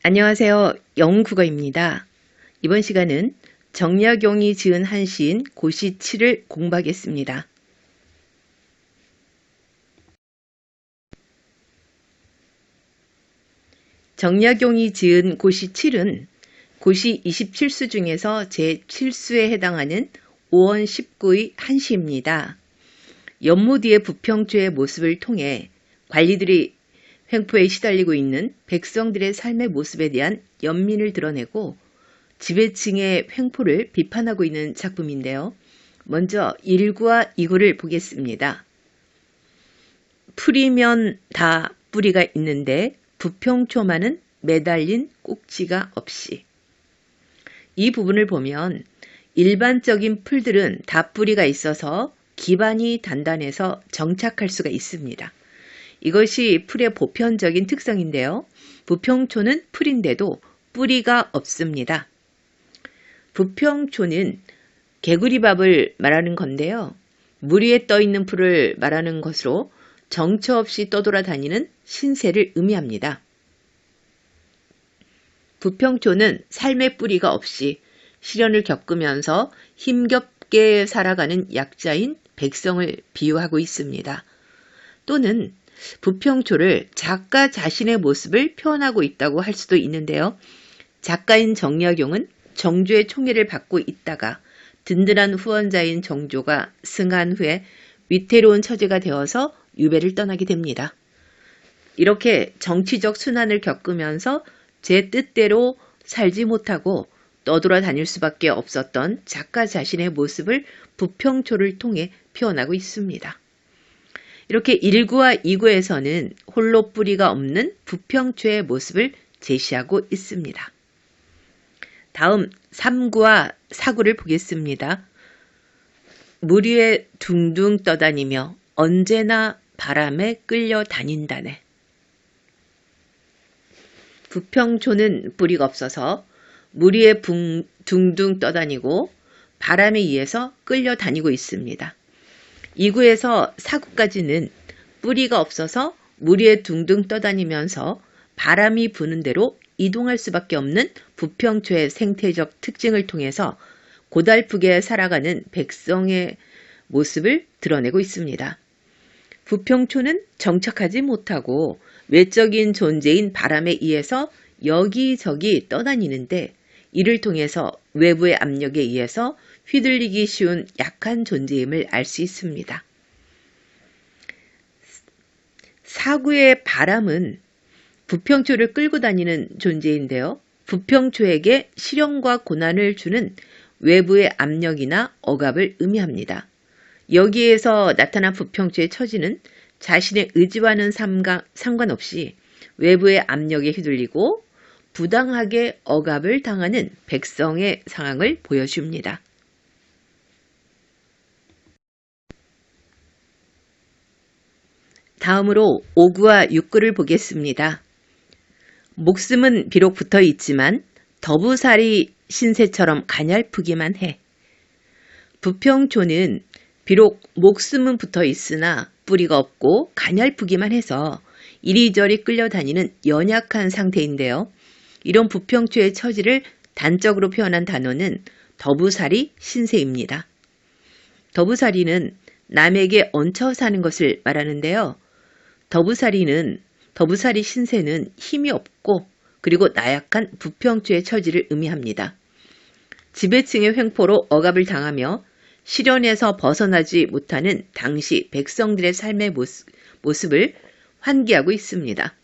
안녕하세요. 영국어입니다. 이번 시간은 정약용이 지은 한시인 고시7을 공부하겠습니다. 정약용이 지은 고시7은 고시 27수 중에서 제7수에 해당하는 5원 19의 한시입니다. 연못 위의 부평초의 모습을 통해 관리들이 횡포에 시달리고 있는 백성들의 삶의 모습에 대한 연민을 드러내고 지배층의 횡포를 비판하고 있는 작품인데요. 먼저 1구와 2구를 보겠습니다. 풀이면 다 뿌리가 있는데 부평초만은 매달린 꼭지가 없이. 이 부분을 보면 일반적인 풀들은 다 뿌리가 있어서 기반이 단단해서 정착할 수가 있습니다. 이것이 풀의 보편적인 특성인데요. 부평초는 풀인데도 뿌리가 없습니다. 부평초는 개구리밥을 말하는 건데요. 물 위에 떠있는 풀을 말하는 것으로 정처 없이 떠돌아다니는 신세를 의미합니다. 부평초는 삶의 뿌리가 없이 시련을 겪으면서 힘겹게 살아가는 약자인 백성을 비유하고 있습니다. 또는 부평초를 작가 자신의 모습을 표현하고 있다고 할 수도 있는데요. 작가인 정약용은 정조의 총애를 받고 있다가 든든한 후원자인 정조가 승한 후에 위태로운 처지가 되어서 유배를 떠나게 됩니다. 이렇게 정치적 순환을 겪으면서 제 뜻대로 살지 못하고 떠돌아다닐 수밖에 없었던 작가 자신의 모습을 부평초를 통해 표현하고 있습니다. 이렇게 1구와 2구에서는 홀로 뿌리가 없는 부평초의 모습을 제시하고 있습니다. 다음 3구와 4구를 보겠습니다. 물 위에 둥둥 떠다니며 언제나 바람에 끌려다닌다네. 부평초는 뿌리가 없어서 물 위에 둥둥 떠다니고 바람에 의해서 끌려다니고 있습니다. 2구에서 4구까지는 뿌리가 없어서 물 위에 둥둥 떠다니면서 바람이 부는 대로 이동할 수밖에 없는 부평초의 생태적 특징을 통해서 고달프게 살아가는 백성의 모습을 드러내고 있습니다. 부평초는 정착하지 못하고 외적인 존재인 바람에 의해서 여기저기 떠다니는데 이를 통해서 외부의 압력에 의해서 휘둘리기 쉬운 약한 존재임을 알 수 있습니다. 4구의 바람은 부평초를 끌고 다니는 존재인데요. 부평초에게 시련과 고난을 주는 외부의 압력이나 억압을 의미합니다. 여기에서 나타난 부평초의 처지는 자신의 의지와는 상관없이 외부의 압력에 휘둘리고 부당하게 억압을 당하는 백성의 상황을 보여줍니다. 다음으로 5구와 6구를 보겠습니다. 목숨은 비록 붙어 있지만 더부살이 신세처럼 가냘프기만 해. 부평초는 비록 목숨은 붙어 있으나 뿌리가 없고 가냘프기만 해서 이리저리 끌려다니는 연약한 상태인데요. 이런 부평초의 처지를 단적으로 표현한 단어는 더부살이 신세입니다. 더부살이는 남에게 얹혀 사는 것을 말하는데요. 더부살이 신세는 힘이 없고 그리고 나약한 부평초의 처지를 의미합니다. 지배층의 횡포로 억압을 당하며 시련에서 벗어나지 못하는 당시 백성들의 삶의 모습을 환기하고 있습니다.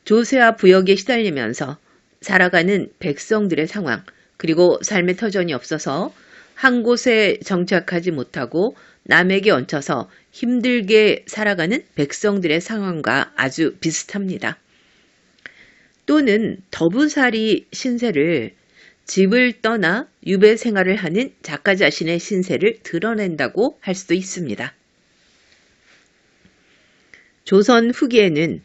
조세와 부역에 시달리면서 살아가는 백성들의 상황, 그리고 삶의 터전이 없어서 한 곳에 정착하지 못하고 남에게 얹혀서 힘들게 살아가는 백성들의 상황과 아주 비슷합니다. 또는 더부살이 신세를 집을 떠나 유배 생활을 하는 작가 자신의 신세를 드러낸다고 할 수도 있습니다. 조선 후기에는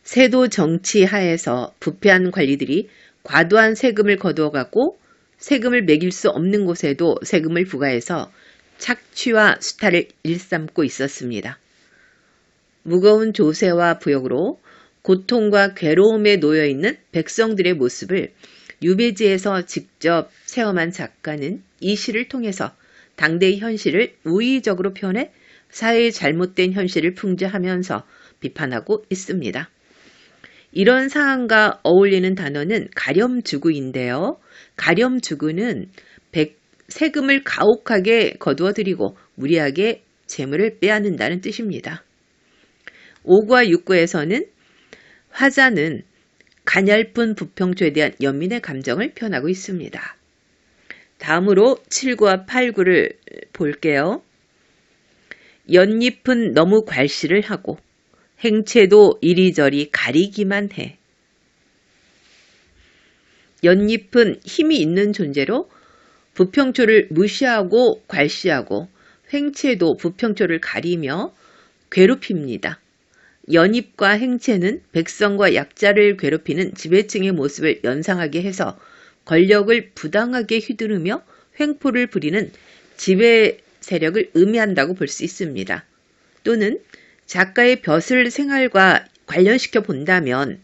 세도 정치 하에서 부패한 관리들이 과도한 세금을 거두어가고 세금을 매길 수 없는 곳에도 세금을 부과해서 착취와 수탈을 일삼고 있었습니다. 무거운 조세와 부역으로 고통과 괴로움에 놓여있는 백성들의 모습을 유배지에서 직접 체험한 작가는 이 시를 통해서 당대의 현실을 우의적으로 표현해 사회의 잘못된 현실을 풍자하면서 비판하고 있습니다. 이런 사안과 어울리는 단어는 가렴주구인데요. 가렴주구는 세금을 가혹하게 거두어들이고 무리하게 재물을 빼앗는다는 뜻입니다. 5구와 6구에서는 화자는 가냘픈 부평초에 대한 연민의 감정을 표현하고 있습니다. 다음으로 7구와 8구를 볼게요. 연잎은 너무 괄시를 하고 행체도 이리저리 가리기만 해. 연잎은 힘이 있는 존재로 부평초를 무시하고 괄시하고 횡체도 부평초를 가리며 괴롭힙니다. 연잎과 행체는 백성과 약자를 괴롭히는 지배층의 모습을 연상하게 해서 권력을 부당하게 휘두르며 횡포를 부리는 지배 세력을 의미한다고 볼 수 있습니다. 또는 작가의 벼슬 생활과 관련시켜 본다면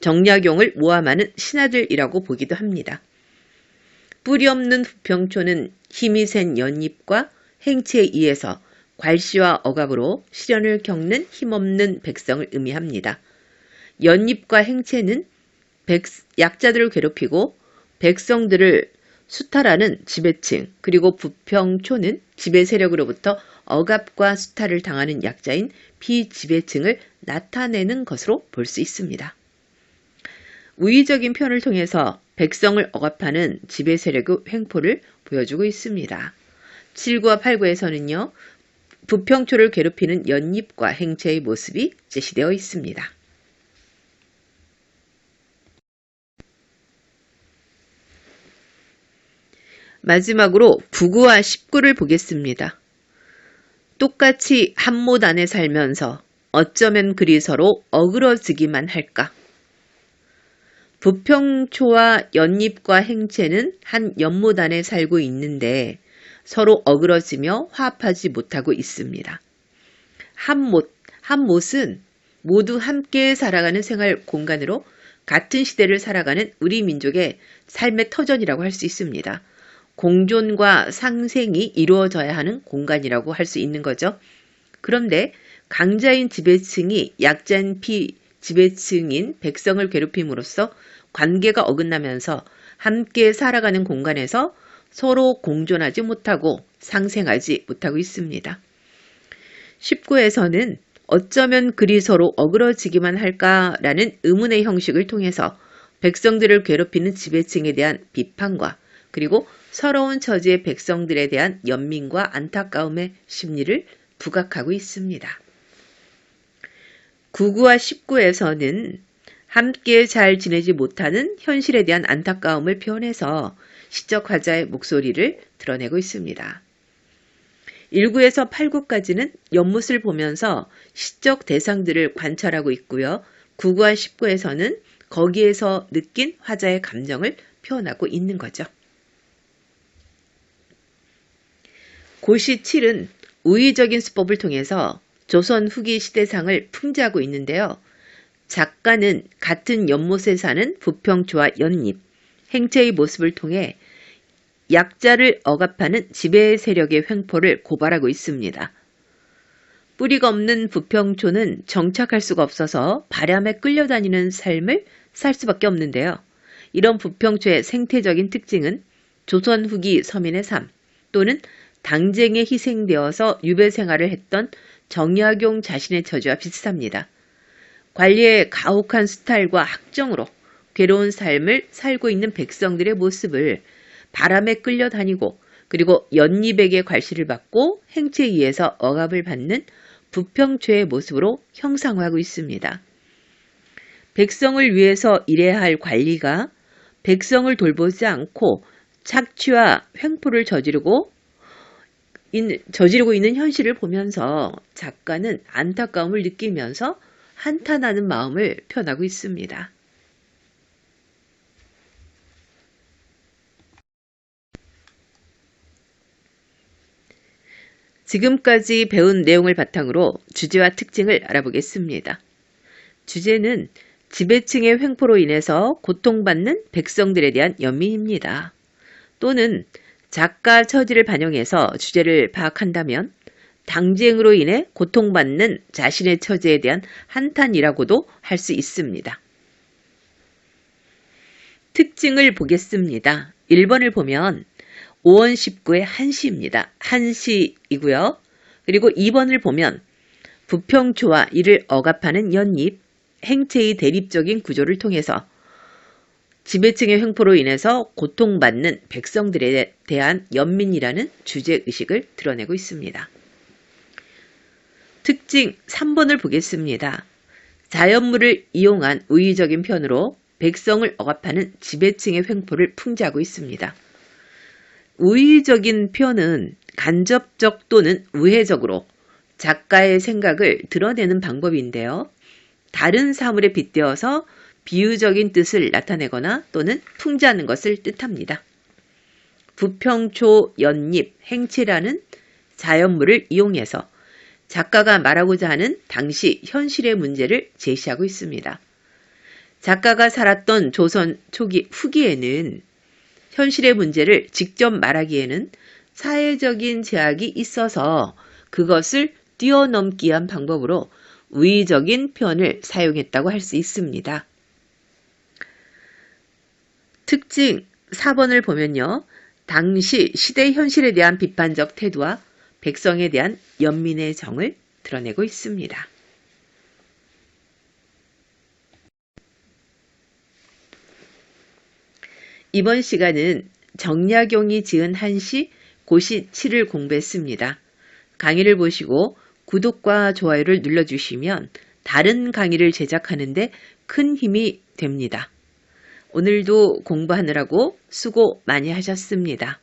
정약용을 모함하는 신하들이라고 보기도 합니다. 뿌리 없는 부평초는 힘이 센 연잎과 행체에 의해서 괄시와 억압으로 시련을 겪는 힘없는 백성을 의미합니다. 연잎과 행체는 약자들을 괴롭히고 백성들을 수탈하는 지배층, 그리고 부평초는 지배 세력으로부터 억압과 수탈을 당하는 약자인 비지배층을 나타내는 것으로 볼 수 있습니다. 우의적인 표현을 통해서 백성을 억압하는 지배 세력의 횡포를 보여주고 있습니다. 7구와 8구에서는요. 부평초를 괴롭히는 연잎과 행체의 모습이 제시되어 있습니다. 마지막으로 9구와 10구를 보겠습니다. 똑같이 한 못 안에 살면서 어쩌면 그리 서로 어그러지기만 할까. 부평초와 연잎과 행체는 한 연못 안에 살고 있는데 서로 어그러지며 화합하지 못하고 있습니다. 한 못은 모두 함께 살아가는 생활 공간으로 같은 시대를 살아가는 우리 민족의 삶의 터전이라고 할 수 있습니다. 공존과 상생이 이루어져야 하는 공간이라고 할 수 있는 거죠. 그런데 강자인 지배층이 약자인 비지배층인 백성을 괴롭힘으로써 관계가 어긋나면서 함께 살아가는 공간에서 서로 공존하지 못하고 상생하지 못하고 있습니다. 19에서는 어쩌면 그리 서로 어그러지기만 할까라는 의문의 형식을 통해서 백성들을 괴롭히는 지배층에 대한 비판과 그리고 서러운 처지의 백성들에 대한 연민과 안타까움의 심리를 부각하고 있습니다. 9구와 10구에서는 함께 잘 지내지 못하는 현실에 대한 안타까움을 표현해서 시적 화자의 목소리를 드러내고 있습니다. 1구에서 8구까지는 연못을 보면서 시적 대상들을 관찰하고 있고요. 9구와 10구에서는 거기에서 느낀 화자의 감정을 표현하고 있는 거죠. 고시 7은 우의적인 수법을 통해서 조선 후기 시대상을 풍자하고 있는데요. 작가는 같은 연못에 사는 부평초와 연잎, 행체의 모습을 통해 약자를 억압하는 지배 세력의 횡포를 고발하고 있습니다. 뿌리가 없는 부평초는 정착할 수가 없어서 바람에 끌려다니는 삶을 살 수밖에 없는데요. 이런 부평초의 생태적인 특징은 조선 후기 서민의 삶 또는 당쟁에 희생되어서 유배 생활을 했던 정약용 자신의 처지와 비슷합니다. 관리의 가혹한 수탈과 학정으로 괴로운 삶을 살고 있는 백성들의 모습을 바람에 끌려다니고 그리고 연잎에게 괄시를 받고 행체에 의해서 억압을 받는 부평초의 모습으로 형상화하고 있습니다. 백성을 위해서 일해야 할 관리가 백성을 돌보지 않고 착취와 횡포를 저지르고 있는 현실을 보면서 작가는 안타까움을 느끼면서 한탄하는 마음을 표현하고 있습니다. 지금까지 배운 내용을 바탕으로 주제와 특징을 알아보겠습니다. 주제는 지배층의 횡포로 인해서 고통받는 백성들에 대한 연민입니다. 또는 작가 처지를 반영해서 주제를 파악한다면 당쟁으로 인해 고통받는 자신의 처지에 대한 한탄이라고도 할 수 있습니다. 특징을 보겠습니다. 1번을 보면 5원 19의 한시입니다. 한시이고요. 그리고 2번을 보면 부평초와 이를 억압하는 연립, 행체의 대립적인 구조를 통해서 지배층의 횡포로 인해서 고통받는 백성들에 대한 연민이라는 주제의식을 드러내고 있습니다. 특징 3번을 보겠습니다. 자연물을 이용한 우의적인 편으로 백성을 억압하는 지배층의 횡포를 풍자하고 있습니다. 우의적인 표현은 간접적 또는 우회적으로 작가의 생각을 드러내는 방법인데요. 다른 사물에 빗대어서 비유적인 뜻을 나타내거나 또는 풍자하는 것을 뜻합니다. 부평초, 연립, 행체라는 자연물을 이용해서 작가가 말하고자 하는 당시 현실의 문제를 제시하고 있습니다. 작가가 살았던 조선 초기 후기에는 현실의 문제를 직접 말하기에는 사회적인 제약이 있어서 그것을 뛰어넘기 위한 방법으로 우의적인 표현을 사용했다고 할 수 있습니다. 특징 4번을 보면요. 당시 시대 현실에 대한 비판적 태도와 백성에 대한 연민의 정을 드러내고 있습니다. 이번 시간은 정약용이 지은 한시 고시 7을 공부했습니다. 강의를 보시고 구독과 좋아요를 눌러주시면 다른 강의를 제작하는 데 큰 힘이 됩니다. 오늘도 공부하느라고 수고 많이 하셨습니다.